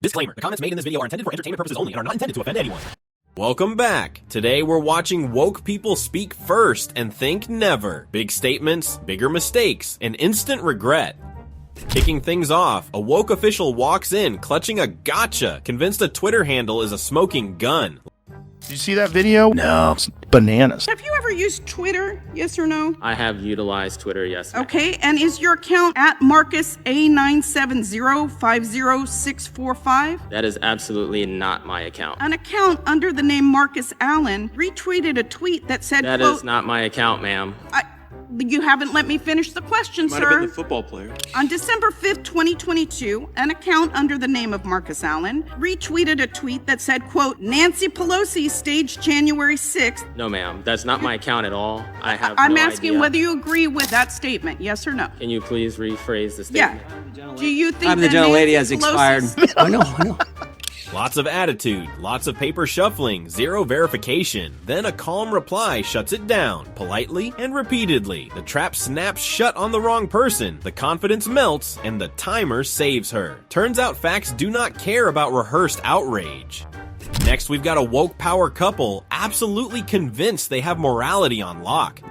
Disclaimer, the comments made in this video are intended for entertainment purposes only and are not intended to offend anyone. Welcome back. Today we're watching woke people speak first and think never. Big statements, bigger mistakes, and instant regret. Kicking things off, a woke official walks in clutching a gotcha, convinced a Twitter handle is a smoking gun. Did you see that video? No, it's bananas. Have you ever used Twitter, yes or no? I have utilized Twitter, yes. Okay, and is your account at Marcus A97050645? That is absolutely not my account. An account under the name Marcus Allen retweeted a tweet that said, That quote, is not my account, ma'am. You haven't let me finish the question, Might sir. have been the football player. On December 5th, 2022, an account under the name of Marcus Allen retweeted a tweet that said, quote, Nancy Pelosi staged January 6th. No, ma'am. That's not my account at all. I'm asking whether you agree with that statement, yes or no? Can you please rephrase the statement? Yeah. Do you think the gentlelady has expired. I know. Lots of attitude, lots of paper shuffling, zero verification. Then a calm reply shuts it down, politely and repeatedly. The trap snaps shut on the wrong person, the confidence melts, and the timer saves her. Turns out facts do not care about rehearsed outrage. Next, we've got a woke power couple, absolutely convinced they have morality on lock.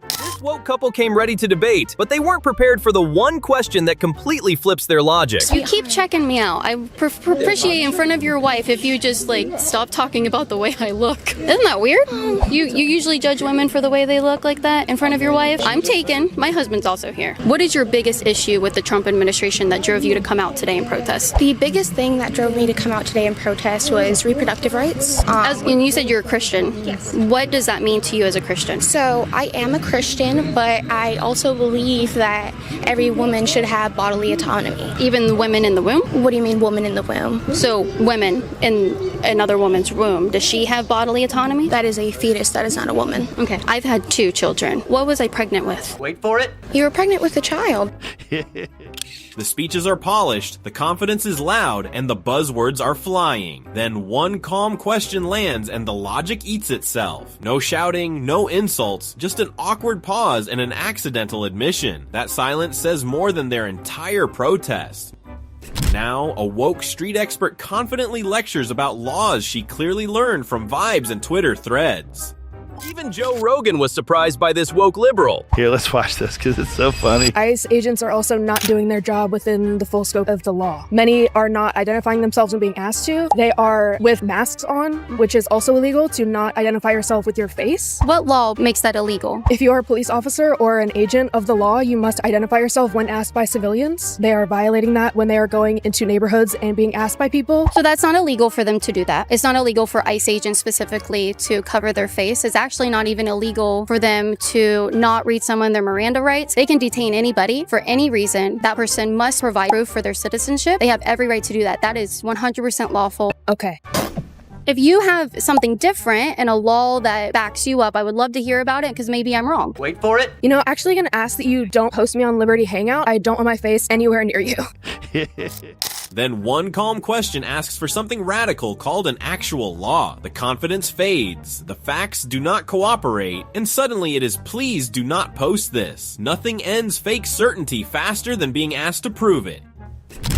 This woke couple came ready to debate, but they weren't prepared for the one question that completely flips their logic. You keep checking me out. I appreciate in front of your wife if you just stop talking about the way I look. Isn't that weird? You usually judge women for the way they look like that in front of your wife. I'm taken. My husband's also here. What is your biggest issue with the Trump administration that drove you to come out today and protest? The biggest thing that drove me to come out today and protest was reproductive rights. And you said you're a Christian. Yes. What does that mean to you as a Christian? So I am a Christian, but I also believe that every woman should have bodily autonomy. Even the women in the womb? What do you mean, woman in the womb? So women in another woman's womb, does she have bodily autonomy? That is a fetus, that is not a woman. Okay, I've had 2 children. What was I pregnant with? Wait for it. You were pregnant with a child. The speeches are polished, the confidence is loud, and the buzzwords are flying. Then one calm question lands and the logic eats itself. No shouting, no insults, just an awkward pause and an accidental admission. That silence says more than their entire protest. Now, a woke street expert confidently lectures about laws she clearly learned from vibes and Twitter threads. Even Joe Rogan was surprised by this woke liberal. Here, let's watch this because it's so funny. ICE agents are also not doing their job within the full scope of the law. Many are not identifying themselves when being asked to. They are with masks on, which is also illegal to not identify yourself with your face. What law makes that illegal? If you are a police officer or an agent of the law, you must identify yourself when asked by civilians. They are violating that when they are going into neighborhoods and being asked by people. So that's not illegal for them to do that. It's not illegal for ICE agents specifically to cover their face. It's actually not even illegal for them to not read someone their Miranda rights. They can detain anybody for any reason. That person must provide proof for their citizenship. They have every right to do that. That is 100% lawful. Okay. If you have something different and a law that backs you up, I would love to hear about it because maybe I'm wrong. Wait for it. You know, actually gonna ask that you don't post me on Liberty Hangout. I don't want my face anywhere near you. Then one calm question asks for something radical called an actual law. The confidence fades, the facts do not cooperate, and suddenly it is please do not post this. Nothing ends fake certainty faster than being asked to prove it.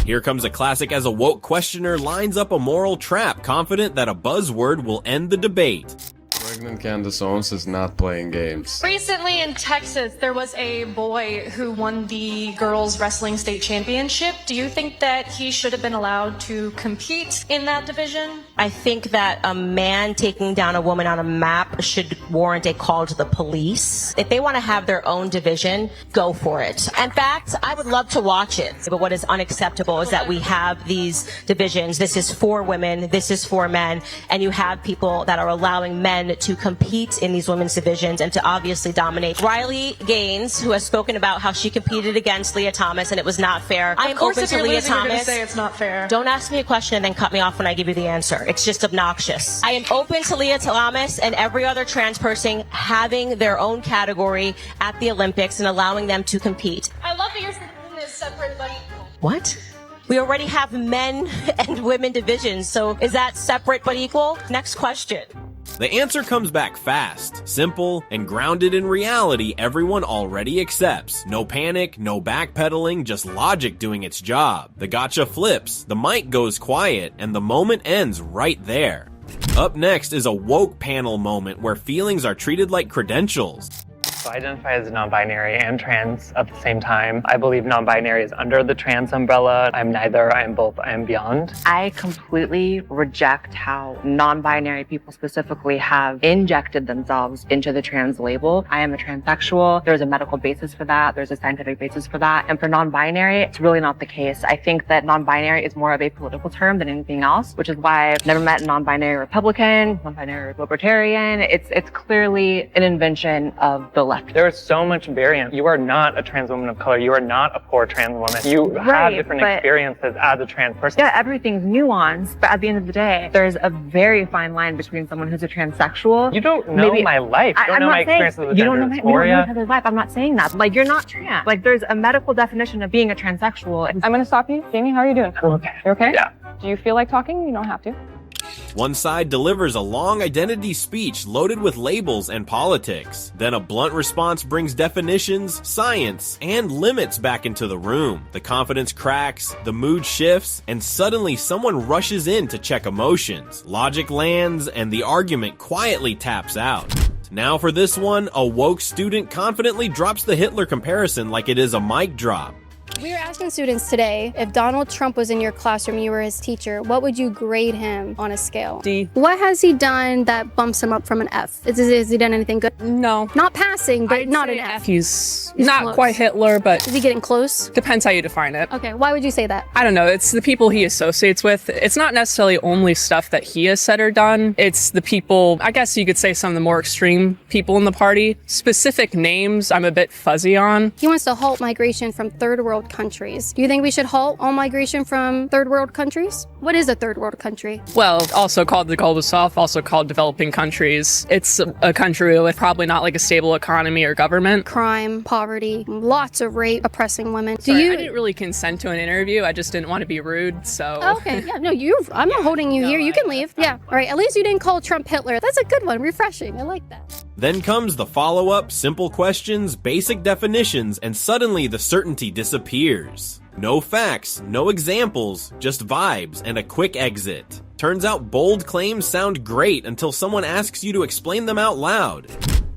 Here comes a classic as a woke questioner lines up a moral trap, confident that a buzzword will end the debate. Pregnant Candace Owens is not playing games. Recently in Texas, there was a boy who won the girls wrestling state championship. Do you think that he should have been allowed to compete in that division? I think that a man taking down a woman on a map should warrant a call to the police. If they want to have their own division, go for it. In fact, I would love to watch it. But what is unacceptable is that we have these divisions. This is for women, this is for men, and you have people that are allowing men to compete in these women's divisions and to obviously dominate. Riley Gaines, who has spoken about how she competed against Leah Thomas and it was not fair. I am open to Leah Thomas. You're going to say it's not fair. Don't ask me a question and then cut me off when I give you the answer. It's just obnoxious. I am open to Leah Thomas and every other trans person having their own category at the Olympics and allowing them to compete. I love that your division is separate but equal. What? We already have men and women divisions, so is that separate but equal? Next question. The answer comes back fast, simple, and grounded in reality everyone already accepts. No panic, no backpedaling, just logic doing its job. The gotcha flips, the mic goes quiet, and the moment ends right there. Up next is a woke panel moment where feelings are treated like credentials. So I identify as non-binary and trans at the same time. I believe non-binary is under the trans umbrella. I'm neither, I am both, I am beyond. I completely reject how non-binary people specifically have injected themselves into the trans label. I am a transsexual. There's a medical basis for that. There's a scientific basis for that. And for non-binary, it's really not the case. I think that non-binary is more of a political term than anything else, which is why I've never met a non-binary Republican, non-binary libertarian. It's clearly an invention of the left. There is so much variance. You are not a trans woman of color. You are not a poor trans woman. You have different experiences as a trans person. Yeah, everything's nuanced, but at the end of the day, there's a very fine line between someone who's a transsexual. You don't know my life. You don't know my experiences with gender dysphoria. You don't know my life. I'm not saying that. Like, you're not trans. Like, there's a medical definition of being a transsexual. I'm gonna stop you. Jamie, how are you doing? I'm okay. You okay? Yeah. Do you feel like talking? You don't have to. One side delivers a long identity speech loaded with labels and politics. Then a blunt response brings definitions, science, and limits back into the room. The confidence cracks, the mood shifts, and suddenly someone rushes in to check emotions. Logic lands, and the argument quietly taps out. Now for this one, a woke student confidently drops the Hitler comparison like it is a mic drop. We were asking students today, if Donald Trump was in your classroom, you were his teacher, what would you grade him on a scale? D. What has he done that bumps him up from an F? Has he done anything good? No. Not passing, but not an F. He's not close. quite Hitler, but... Is he getting close? Depends how you define it. Okay, why would you say that? I don't know. It's the people he associates with. It's not necessarily only stuff that he has said or done. It's the people, I guess you could say some of the more extreme people in the party. Specific names I'm a bit fuzzy on. He wants to halt migration from third world countries. Do you think we should halt all migration from third world countries? What is a third world country? Well, also called the Global South, also called developing countries. It's a country with probably not like a stable economy or government. Crime, poverty, lots of rape, oppressing women. I didn't really consent to an interview. I just didn't want to be rude, so... Oh, okay, yeah, no, I'm not holding you here. You can leave. Yeah, all right, at least you didn't call Trump Hitler. That's a good one, refreshing. I like that. Then comes the follow-up, simple questions, basic definitions, and suddenly the certainty disappears. No facts, no examples, just vibes and a quick exit. Turns out bold claims sound great until someone asks you to explain them out loud.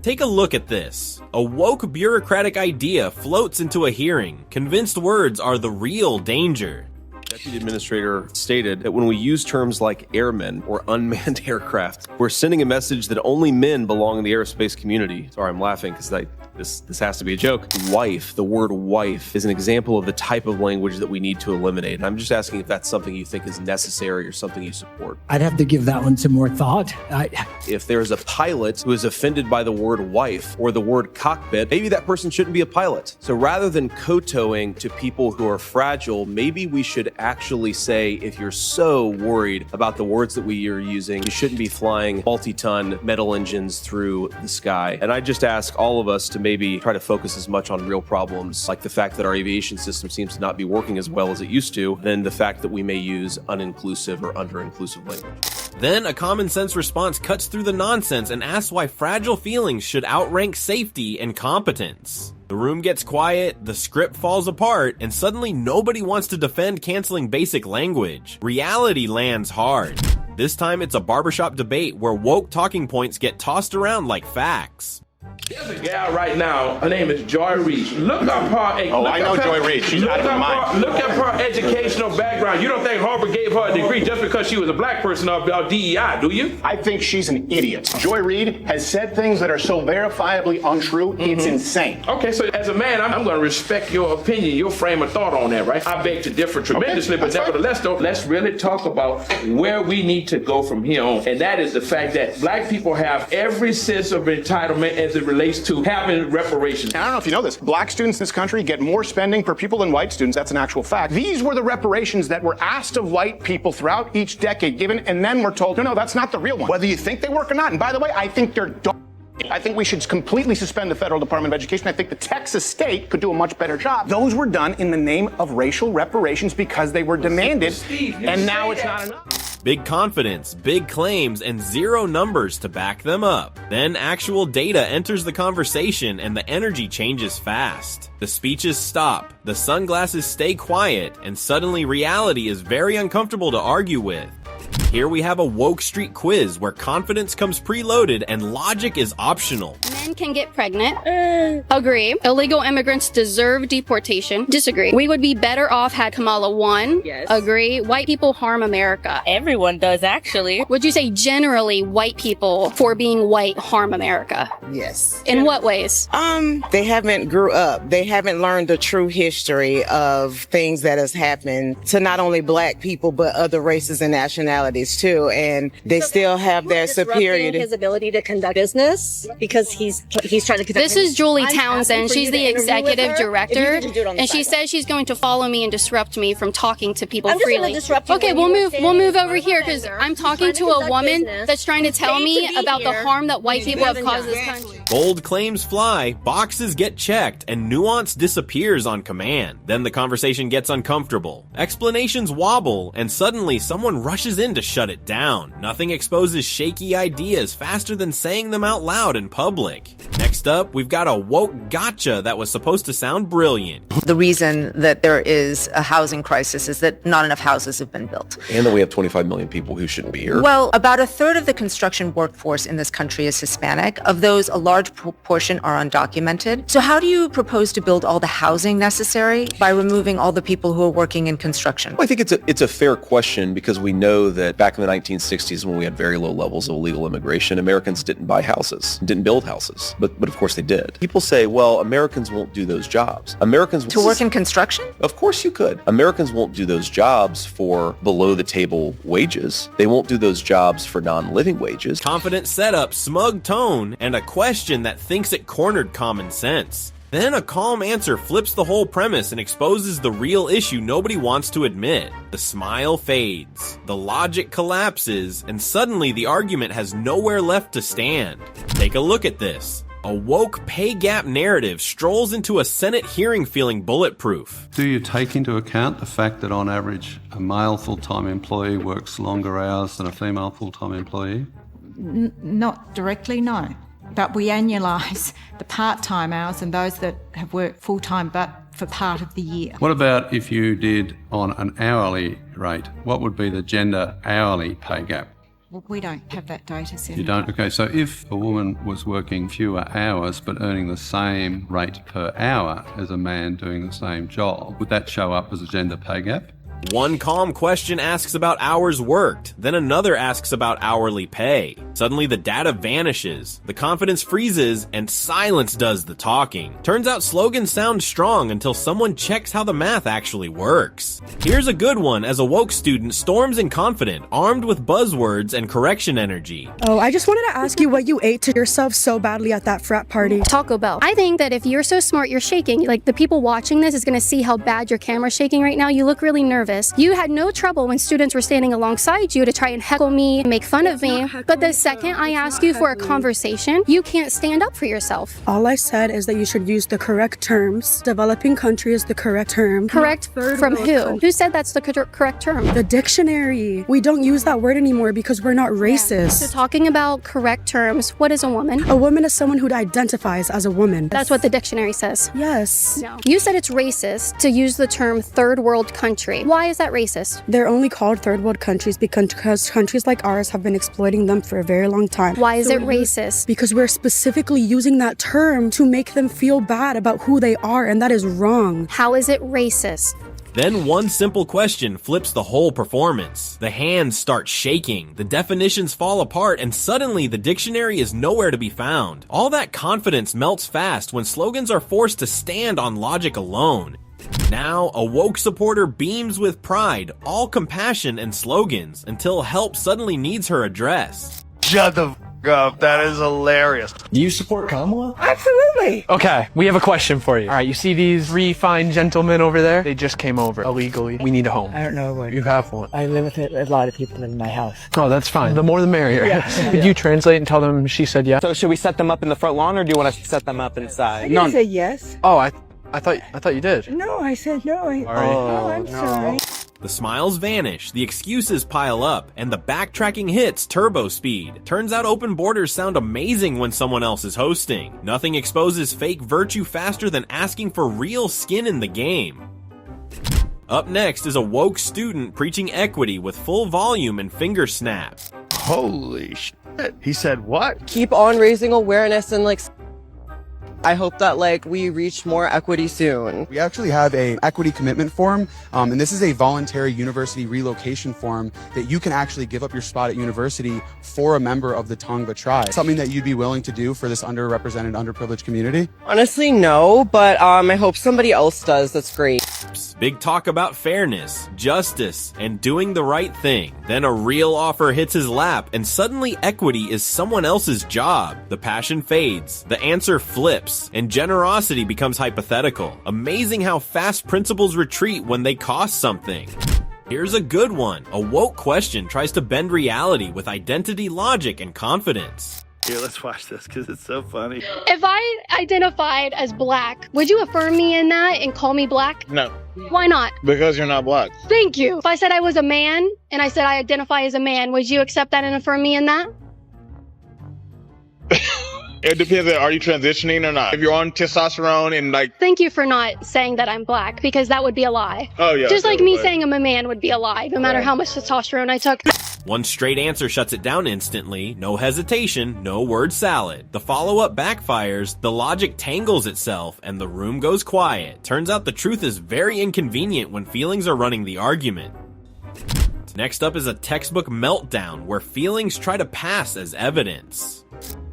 Take a look at this. A woke bureaucratic idea floats into a hearing. Convinced words are the real danger. Deputy Administrator stated that when we use terms like airmen or unmanned aircraft, we're sending a message that only men belong in the aerospace community. Sorry, I'm laughing because this has to be a joke. Wife, the word wife, is an example of the type of language that we need to eliminate. And I'm just asking if that's something you think is necessary or something you support. I'd have to give that one some more thought. If there's a pilot who is offended by the word wife or the word cockpit, maybe that person shouldn't be a pilot. So rather than kowtowing to people who are fragile, maybe we should actually say, if you're so worried about the words that we are using, you shouldn't be flying multi-ton metal engines through the sky. And I just ask all of us to maybe try to focus as much on real problems, like the fact that our aviation system seems to not be working as well as it used to, than the fact that we may use uninclusive or under-inclusive language. Then a common sense response cuts through the nonsense and asks why fragile feelings should outrank safety and competence. The room gets quiet, the script falls apart, and suddenly nobody wants to defend canceling basic language. Reality lands hard. This time it's a barbershop debate where woke talking points get tossed around like facts. There's a gal right now, her name is Joy Reid. Look up her... Oh, I know Joy Reid. She's out of her mind. Look up her educational background. You don't think Harvard gave her a degree just because she was a black person or DEI, do you? I think she's an idiot. Joy Reid has said things that are so verifiably untrue, it's insane. Okay, so as a man, I'm going to respect your opinion, your frame of thought on that, right? I beg to differ tremendously, but nevertheless, though, let's really talk about where we need to go from here on. And that is the fact that black people have every sense of entitlement as it relates to having reparations. And I don't know if you know this, black students in this country get more spending per pupil than white students. That's an actual fact. These were the reparations that were asked of white people throughout each decade given, and then we're told, no, that's not the real one, whether you think they work or not. And by the way, I think they're dumb. I think we should completely suspend the Federal Department of Education. I think the Texas state could do a much better job. Those were done in the name of racial reparations because they were demanded, and now it's not enough. Big confidence, big claims, and zero numbers to back them up. Then actual data enters the conversation and the energy changes fast. The speeches stop, the sunglasses stay quiet, and suddenly reality is very uncomfortable to argue with. Here we have a woke street quiz where confidence comes preloaded and logic is optional. Men can get pregnant. Agree. Illegal immigrants deserve deportation. Disagree. We would be better off had Kamala won. Yes. Agree. White people harm America. Everyone does, actually. Would you say generally white people, for being white, harm America? Yes. In what ways? They haven't grew up. They haven't learned the true history of things that has happened to not only black people, but other races and nationalities too. And they still have their superiority. His ability to conduct business because he's trying to conduct. This is Julie Townsend. She's the executive director, and she says she's going to follow me and disrupt me from talking to people freely. Okay, we'll move over here because I'm talking to a woman that's trying to tell me about the harm that white people have caused this country. Bold claims fly, boxes get checked, and nuance disappears on command. Then the conversation gets uncomfortable. Explanations wobble, and suddenly someone rushes in to shut it down. Nothing exposes shaky ideas faster than saying them out loud in public. Next up, we've got a woke gotcha that was supposed to sound brilliant. The reason that there is a housing crisis is that not enough houses have been built. And that we have 25 million people who shouldn't be here. Well, about a third of the construction workforce in this country is Hispanic. Of those, a large proportion are undocumented. So how do you propose to build all the housing necessary by removing all the people who are working in construction? I think it's a fair question because we know that back in the 1960s when we had very low levels of illegal immigration, Americans didn't buy houses, didn't build houses. But of course they did. People say, well, Americans won't do those jobs. To work in construction? Of course you could. Americans won't do those jobs for below the table wages. They won't do those jobs for non-living wages. Confident setup, smug tone, and a question that thinks it cornered common sense. Then a calm answer flips the whole premise and exposes the real issue nobody wants to admit. The smile fades, the logic collapses, and suddenly the argument has nowhere left to stand. Take a look at this. A woke pay gap narrative strolls into a Senate hearing feeling bulletproof. Do you take into account the fact that on average a male full-time employee works longer hours than a female full-time employee? Not directly, no. But we annualise the part-time hours and those that have worked full-time but for part of the year. What about if you did on an hourly rate? What would be the gender hourly pay gap? Well, we don't have that data set. You don't? Okay, so if a woman was working fewer hours but earning the same rate per hour as a man doing the same job, would that show up as a gender pay gap? One calm question asks about hours worked, then another asks about hourly pay. Suddenly the data vanishes, the confidence freezes, and silence does the talking. Turns out slogans sound strong until someone checks how the math actually works. Here's a good one as a woke student storms in confident, armed with buzzwords and correction energy. Oh, I just wanted to ask you what you ate to yourself so badly at that frat party. Taco Bell. I think that if you're so smart, you're shaking. Like, the people watching this is going to see how bad your camera's shaking right now. You look really nervous. You had no trouble when students were standing alongside you to try and heckle me, make fun of me. But the second I ask you for a conversation, you can't stand up for yourself. All I said is that you should use the correct terms. Developing country is the correct term. Correct from who? Who said that's the correct term? The dictionary. We don't use that word anymore because we're not racist. So talking about correct terms, what is a woman? A woman is someone who identifies as a woman. That's what the dictionary says. Yes. No. You said it's racist to use the term third world country. Why is that racist? They're only called third world countries because countries like ours have been exploiting them for a very long time. Why is it racist? Because we're specifically using that term to make them feel bad about who they are, and that is wrong. How is it racist? Then one simple question flips the whole performance. The hands start shaking, the definitions fall apart, and suddenly the dictionary is nowhere to be found. All that confidence melts fast when slogans are forced to stand on logic alone. Now, a woke supporter beams with pride, all compassion and slogans, until help suddenly needs her address. Shut the up. That is hilarious. Do you support Kamala? Absolutely. Okay, we have a question for you. All right, you see these three fine gentlemen over there? They just came over illegally. We need a home. I don't know what. You have one. I live with a lot of people in my house. Oh, that's fine. The more the merrier. Yeah. Could you translate and tell them she said yes? So should we set them up in the front lawn, or do you want us to set them up inside? I didn't say yes. Oh, I thought you did. No, I said no. I'm sorry. The smiles vanish, the excuses pile up, and the backtracking hits turbo speed. Turns out open borders sound amazing when someone else is hosting. Nothing exposes fake virtue faster than asking for real skin in the game. Up next is a woke student preaching equity with full volume and finger snaps. Holy shit. He said what? Keep on raising awareness and I hope that we reach more equity soon. We actually have a equity commitment form, and this is a voluntary university relocation form that you can actually give up your spot at university for a member of the Tongva tribe. Something that you'd be willing to do for this underrepresented, underprivileged community? Honestly, no, but I hope somebody else does. That's great. Big talk about fairness, justice, and doing the right thing. Then a real offer hits his lap, and suddenly equity is someone else's job. The passion fades, the answer flips, and generosity becomes hypothetical. Amazing how fast principles retreat when they cost something. Here's a good one. A woke question tries to bend reality with identity, logic, and confidence. Here, let's watch this because it's so funny. If I identified as black, would you affirm me in that and call me black? No. Why not? Because you're not black. Thank you. If I said I was a man and I said I identify as a man, would you accept that and affirm me in that? It depends. Are you transitioning or not? If you're on testosterone and Thank you for not saying that I'm black, because that would be a lie. Oh, yeah. Just like me saying I'm a man would be a lie, no matter how much testosterone I took. One straight answer shuts it down instantly, no hesitation, no word salad. The follow-up backfires, the logic tangles itself, and the room goes quiet. Turns out the truth is very inconvenient when feelings are running the argument. Next up is a textbook meltdown where feelings try to pass as evidence.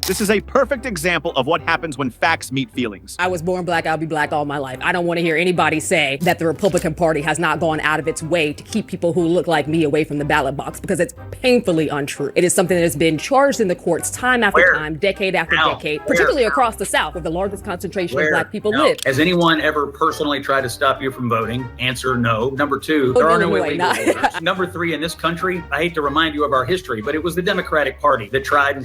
This is a perfect example of what happens when facts meet feelings. I was born black, I'll be black all my life. I don't want to hear anybody say that the Republican Party has not gone out of its way to keep people who look like me away from the ballot box, because it's painfully untrue. It is something that has been charged in the courts time after time, decade after decade, particularly across the South, where the largest concentration of black people live. Has anyone ever personally tried to stop you from voting? Answer, no. Number two, there are no illegal voters. Number three, in this country, I hate to remind you of our history, but it was the Democratic Party that tried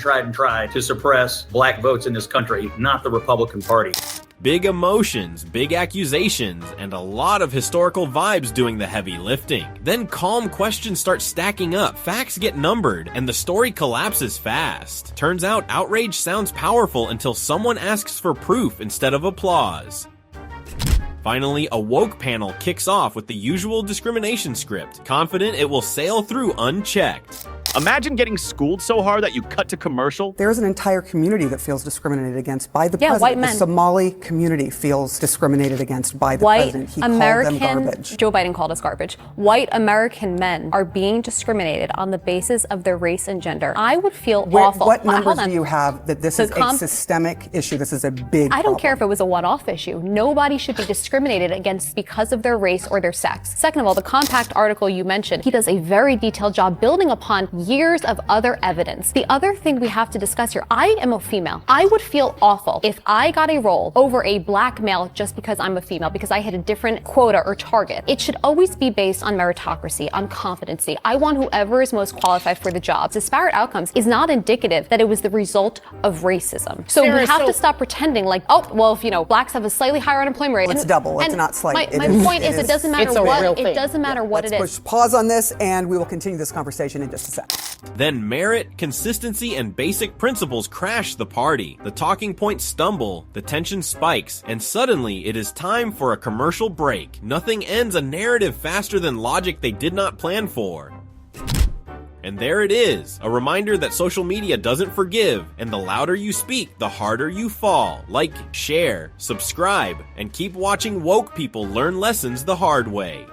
to suppress black votes in this country, not the Republican Party. Big emotions, big accusations, and a lot of historical vibes doing the heavy lifting. Then calm questions start stacking up, facts get numbered, and the story collapses fast. Turns out outrage sounds powerful until someone asks for proof instead of applause. Finally, a woke panel kicks off with the usual discrimination script, confident it will sail through unchecked. Imagine getting schooled so hard that you cut to commercial. There's an entire community that feels discriminated against by the president. White men. The Somali community feels discriminated against by the president. He American, called them garbage. Joe Biden called us garbage. White American men are being discriminated on the basis of their race and gender. I would feel awful. What numbers do you have that this is a systemic issue? This is a big I don't care if it was a one-off issue. Nobody should be discriminated against because of their race or their sex. Second of all, the Compact article you mentioned, he does a very detailed job building upon years of other evidence. The other thing we have to discuss here, I am a female. I would feel awful if I got a role over a black male just because I'm a female, because I hit a different quota or target. It should always be based on meritocracy, on competency. I want whoever is most qualified for the job. Disparate outcomes is not indicative that it was the result of racism. So we have to stop pretending like, oh, well, if blacks have a slightly higher unemployment rate. It's double. It's not slight. My point is, it doesn't matter what it doesn't matter what it is. Let's push pause on this, and we will continue this conversation in just a sec. Then merit, consistency, and basic principles crash the party. The talking points stumble, the tension spikes, and suddenly it is time for a commercial break. Nothing ends a narrative faster than logic they did not plan for. And there it is, a reminder that social media doesn't forgive, and the louder you speak, the harder you fall. Like, share, subscribe, and keep watching woke people learn lessons the hard way.